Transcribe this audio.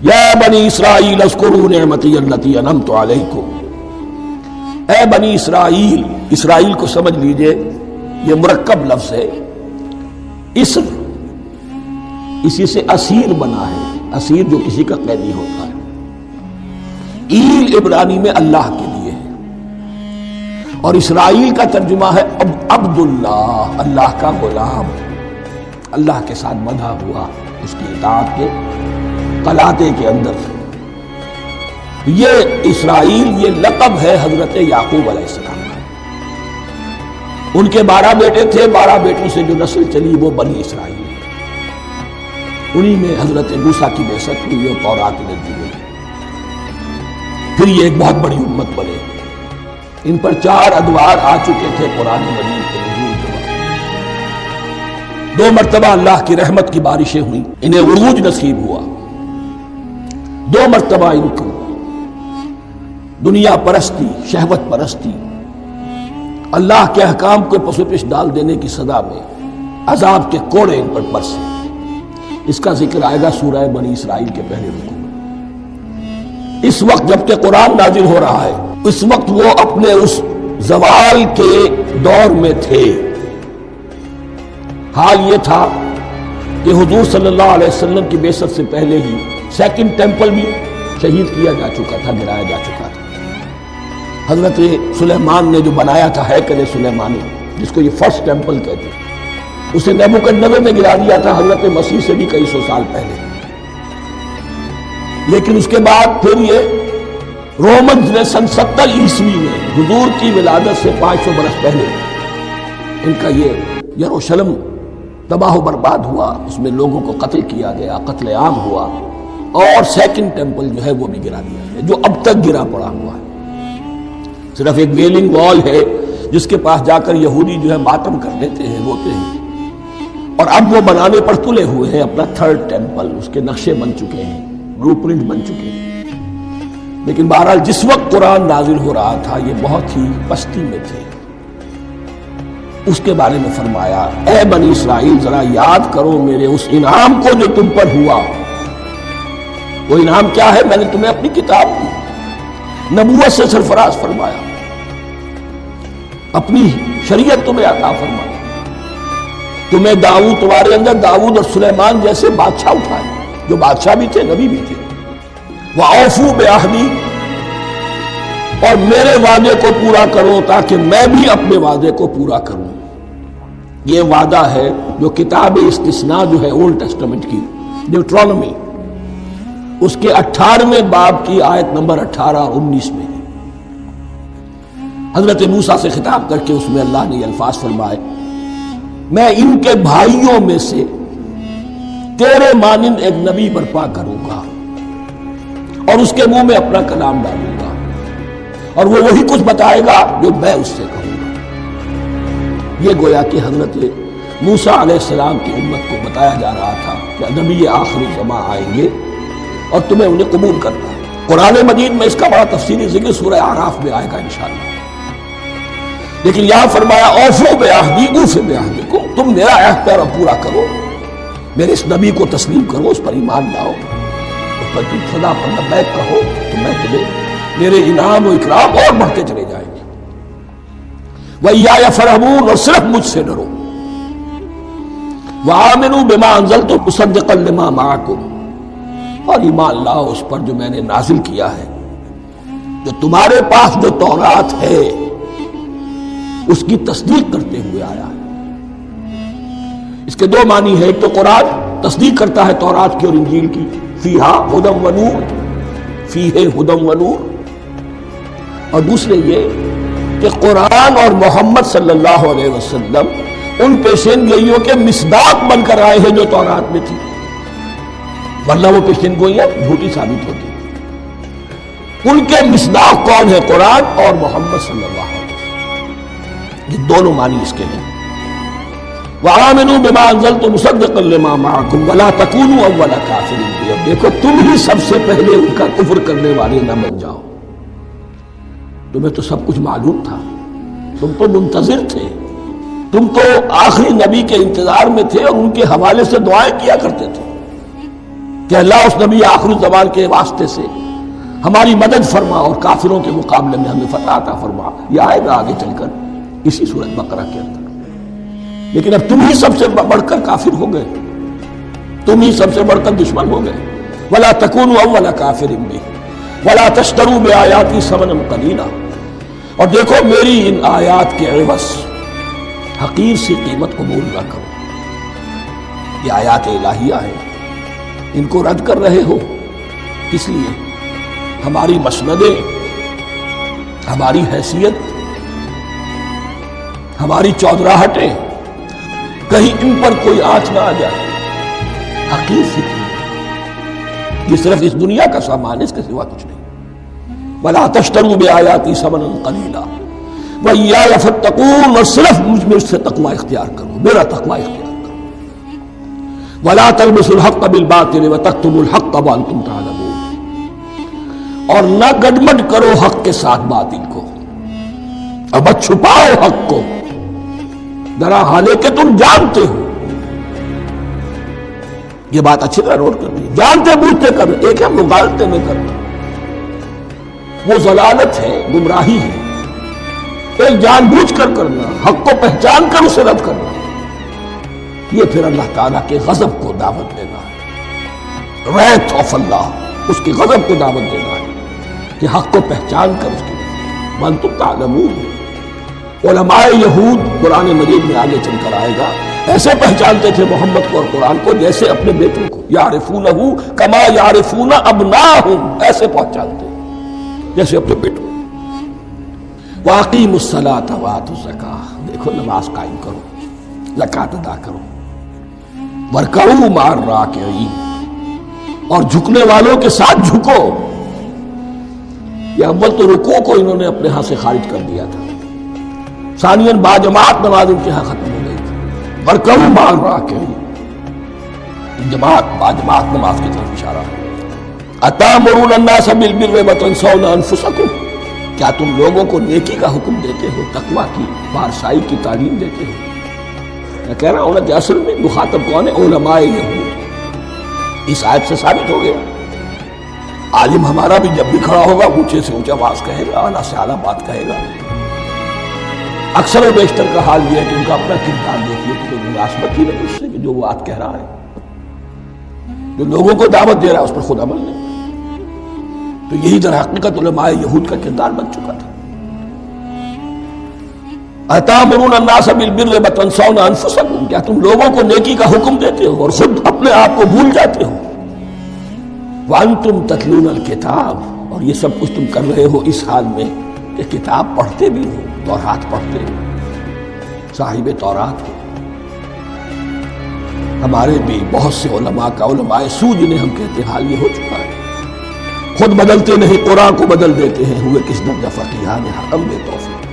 یا بنی اسرائیل اذکروا نعمتی التی انعمت علیکم، اے بنی اسرائیل، اسرائیل کو سمجھ لیجئے یہ مرکب لفظ ہے، اسر اسی سے اسیر بنا ہے، اسیر جو کسی کا قیدی ہوتا ہے، ایل عبرانی میں اللہ کے لیے ہے، اور اسرائیل کا ترجمہ ہے عبداللہ، اللہ کا غلام، اللہ کے ساتھ بندھا ہوا اس کی اطاعت کے قلاتے کے اندر۔ یہ اسرائیل یہ لقب ہے حضرت یعقوب علیہ السلام کا، ان کے 12 بیٹے تھے، 12 بیٹوں سے جو نسل چلی وہ بنی اسرائیل، انہی میں حضرت موسیٰ کی بعثت ہوئی اور تورات انہیں دی گئی، پھر یہ ایک بہت بڑی امت بنے۔ ان پر 4 ادوار آ چکے تھے قرآن مجید کے نزول کے وقت، 2 مرتبہ اللہ کی رحمت کی بارشیں ہوئیں، انہیں عروج نصیب ہوا، 2 مرتبہ ان کو دنیا پرستی، شہوت پرستی، اللہ کے احکام کو پس و پیش ڈال دینے کی سزا میں عذاب کے کوڑے ان پر برسے۔ اس کا ذکر آئے گا سورہ بنی اسرائیل کے پہلے رکوع میں۔ اس وقت جبکہ قرآن نازل ہو رہا ہے، اس وقت وہ اپنے اس زوال کے دور میں تھے۔ حال یہ تھا کہ حضور صلی اللہ علیہ وسلم کی بعثت سے پہلے ہی سیکنڈ ٹیمپل بھی شہید کیا جا چکا تھا، گرایا جا چکا تھا۔ حضرت سلیمان نے جو بنایا تھا ہیکل سلیمانی، جس کو یہ فرسٹ ٹیمپل کہتے ہیں، اسے نیبوکدنیزر نے گرا دیا تھا حضرت مسیح سے بھی کئی سو سال پہلے۔ لیکن اس کے بعد پھر یہ رومنز نے سن 70 عیسوی میں حضور کی ولادت سے 500 برس پہلے ان کا یہ یروشلم تباہ و برباد ہوا، اس میں لوگوں کو قتل کیا گیا، قتل عام ہوا، اور سیکنڈ ٹیمپل جو ہے وہ بھی گرا دیا گیا، جو اب تک گرا پڑا ہوا ہے۔ صرف ایک ویلنگ وال ہے جس کے پاس جا کر یہودی جو ہے ماتم کر لیتے ہیں، روتے ہیں، اور اب وہ بنانے پر تلے ہوئے ہیں اپنا 3rd ٹیمپل، اس کے نقشے بن چکے ہیں، بلو پرنٹ بن چکے ہیں۔ لیکن بہرحال جس وقت قرآن نازل ہو رہا تھا یہ بہت ہی پستی میں تھے۔ اس کے بارے میں فرمایا، اے بنی اسرائیل ذرا یاد کرو میرے اس انعام کو جو تم پر ہوا۔ وہ انعام کیا ہے؟ میں نے تمہیں اپنی کتاب دی، نبوت سے سرفراز فرمایا، اپنی شریعت تمہیں عطا فرمائی، تمہیں داؤد، تمہارے اندر داؤد اور سلیمان جیسے بادشاہ اٹھائے جو بادشاہ بھی تھے، نبی بھی تھے۔ وَأَوْفُوا بِعَهْدِي، اور میرے وعدے کو پورا کرو تاکہ میں بھی اپنے وعدے کو پورا کروں۔ یہ وعدہ ہے جو کتاب استثناء جو ہے اولڈ ٹیسٹمنٹ کی، ڈیوٹرانومی، اس کے 18ویں باب کی آیت نمبر 18 اور 19 میں حضرت موسیٰ سے خطاب کر کے اس میں اللہ نے یہ الفاظ فرمائے، میں ان کے بھائیوں میں سے تیرے مانند ایک نبی برپا کروں گا اور اس کے منہ میں اپنا کلام ڈالوں گا، اور وہ وہی کچھ بتائے گا جو میں اس سے کہوں گا۔ یہ گویا کہ حضرت موسیٰ علیہ السلام کی امت کو بتایا جا رہا تھا کہ نبی آخری زمان آئیں گے اور تمہیں انہیں قبول کرنا ہے۔ قرآن مجید میں اس کا بڑا تفصیلی ذکر سورہ اعراف میں آئے گا انشاءاللہ، لیکن یہاں فرمایا اوفوا بعہدی اوفِ بعہدکم، تم میرا عہد پیرا پورا کرو، میرے اس نبی کو تسلیم کرو، اس پر ایمان لاؤ، اس پر تم خدا پر لبیک کہو، تو میں تمہیں میرے انعام و اکرام اور بڑھتے چلے جائیں گے۔ وَإِيَّايَ فَارْهَبُونِ، اور صرف مجھ سے ڈرو۔ وَآمِنُوا بِمَا أَنزَلْتُ مُصَدِّقًا لِمَا مَعَكُمْ، اور ایمان لاؤ اس پر جو میں نے نازل کیا ہے، جو تمہارے پاس جو تورات ہے اس کی تصدیق کرتے ہوئے آیا ہے۔ اس کے 2 معنی ہے، ایک تو قرآن تصدیق کرتا ہے تورات کی اور انجیل کی، فیہا ھدی ونور، فیہ ھدی ونور، اور دوسرے یہ کہ قرآن اور محمد صلی اللہ علیہ وسلم ان پیشین گوئیوں کے مصداق بن کر آئے ہیں جو تورات میں تھی، ورنہ وہ پیشین گوئیاں جھوٹی ثابت ہوتی۔ ان کے مصداق کون ہے؟ قرآن اور محمد صلی اللہ علیہ وسلم، یہ دونوں معنی اس کے ہیں۔ وَآمِنُوا بِمَا أَنزَلْتُ مُصَدِّقًا لِمَا مَعَكُمْ وَلَا تَكُونُوا أَوَّلَ كَافِرٍ بِهِ، اب دیکھو تم ہی سب سے پہلے ان کا کفر کرنے والے نہ بن جاؤ، تمہیں تو سب کچھ معلوم تھا، تم تو منتظر تھے، تم تو آخری نبی کے انتظار میں تھے اور ان کے حوالے سے دعائیں کیا کرتے تھے، کہ اللہ اس نبی آخر الزمان کے واسطے سے ہماری مدد فرما اور کافروں کے مقابلے میں ہمیں فتح عطا فرما. یہ آئے گا آگے چل کر اسی سورۃ بقرہ کے اندر. لیکن اب تم ہی سب سے بڑھ کر کافر ہو گئے, تم ہی سب سے بڑھ کر دشمن ہو گئے. وَلَا تَكُونُوا أَوَّلَ كَافِرٍ بِهِ وَلَا تَشْتَرُوا بِآيَاتِي ثَمَنًا قَلِيلًا, اور دیکھو میری ان آیات کے عوض حقیر سی قیمت قبول نہ کرو. یہ آیات الہیہ ہیں, ان کو رد کر رہے ہو. اس لیے ہماری مسندیں, ہماری حیثیت, ہماری چودراہٹیں, کہیں ان پر کوئی آنچ نہ آ جائے. حقیر سی قیمت, یہ صرف اس دنیا کا سامان, اس کے سوا کچھ نہیں. وَلَا تَشْتَرُوا بِآيَاتِي ثَمَنًا قَلِيلًا وَإِيَّايَ فَاتَّقُونِ, اور صرف مجھ سے تقوی اختیار کرو, میرا تقوی اختیار کرو. وَلَا تَلْبِسُوا الْحَقَّ بِالْبَاطِلِ وَتَكْتُمُوا الْحَقَّ وَأَنْتُمْ تَعْلَمُونَ, اور نہ گڈمڈ کرو حق کے ساتھ باطل کو, اور مت چھپاؤ حق کو, ذرا حالے کہ تم جانتے ہو. یہ بات اچھی طرح نوٹ کر لیجیے, جانتے بوجھتے کر, ایک ہے مغالطے میں کرنا, وہ ضلالت ہے, گمراہی ہے. ایک جان بوجھ کر کرنا, حق کو پہچان کر اسے رد کرنا, یہ پھر اللہ تعالیٰ کے غضب کو دعوت دینا ہے. wrath of اللہ, اس کی غضب کو دعوت دینا ہے کہ حق کو پہچان کر اس کی وَأَنْتُمْ تَعْلَمُونَ. علماء یہود, قرآن مجید میں آگے چل کر آئے گا, ایسے پہچانتے تھے محمد کو اور قرآن کو جیسے اپنے بیٹوں کو, یعرفونہ کما یعرفون ابناہم, ایسے پہچانتے جیسے اپنے بیٹوں. وَأَقِیمُوا الصَّلَاةَ وَآتُوا الزَّکَاةَ, دیکھو نماز قائم کرو, زکوٰۃ ادا کرو. وَارْکَعُوا مَعَ الرَّاکِعِینَ, اور جھکنے والوں کے ساتھ جھکو. یہ اول تو رکوع کو انہوں نے اپنے ہاں سے خارج کر دیا تھا, ثانیاً باجماعت نماز ان کے ہاں ختم ہو گئی تھی. وَارْکَعُوا مَعَ الرَّاکِعِینَ, جماعت باجماعت نماز کی طرف اشارہ ہے. أَتَأْمُرُونَ النَّاسَ بِالْبِرِّ وَتَنْسَوْنَ أَنفُسَكُمْ, کیا تم لوگوں کو نیکی کا حکم دیتے ہو, تقویٰ کی, پارسائی کی تعلیم دیتے ہو. میں کہہ رہا ہوں نا کہ اصل میں مخاطب کون ہے, علماء یہود. اس آیت سے ثابت ہو گیا عالم ہمارا بھی جب بھی کھڑا ہوگا اونچے سے اونچا بات کہے گا, اعلیٰ سے اعلیٰ بات کہے گا. اکثر و بیشتر کا حال یہ ہے کہ ان کا اپنا کردار دیکھیے کہ کوئی مناسبت ہی نہیں اس سے کہ جو وہ بات کہہ رہا ہے. جو لوگوں کو دعوت دے رہا ہے اس پر خود عمل نہیں. تو یہی در حقیقت علماء یہود کا کردار بن چکا تھا. أَتَأْمُرُونَ النَّاسَ بِالْبِرِّ وَتَنْسَوْنَ أَنفُسَكُمْ, کیا تم لوگوں کو نیکی کا حکم دیتے ہو اور خود اپنے آپ کو بھول جاتے ہو. وَأَنْتُمْ تَتْلُونَ الْكِتَابَ, اور یہ سب کچھ تم کر رہے ہو اس حال میں کہ کتاب پڑھتے بھی ہو, تورات پڑھتے ہو, صاحب تورات ہو. ہمارے بھی بہت سے علماء کا, علماء سو جنہیں ہم کہتے ہیں, حال یہ ہو چکا ہے. خود بدلتے نہیں, قرآن کو بدل دیتے ہیں. ہوئے کس درجہ فقیہان حرم بے توفیق.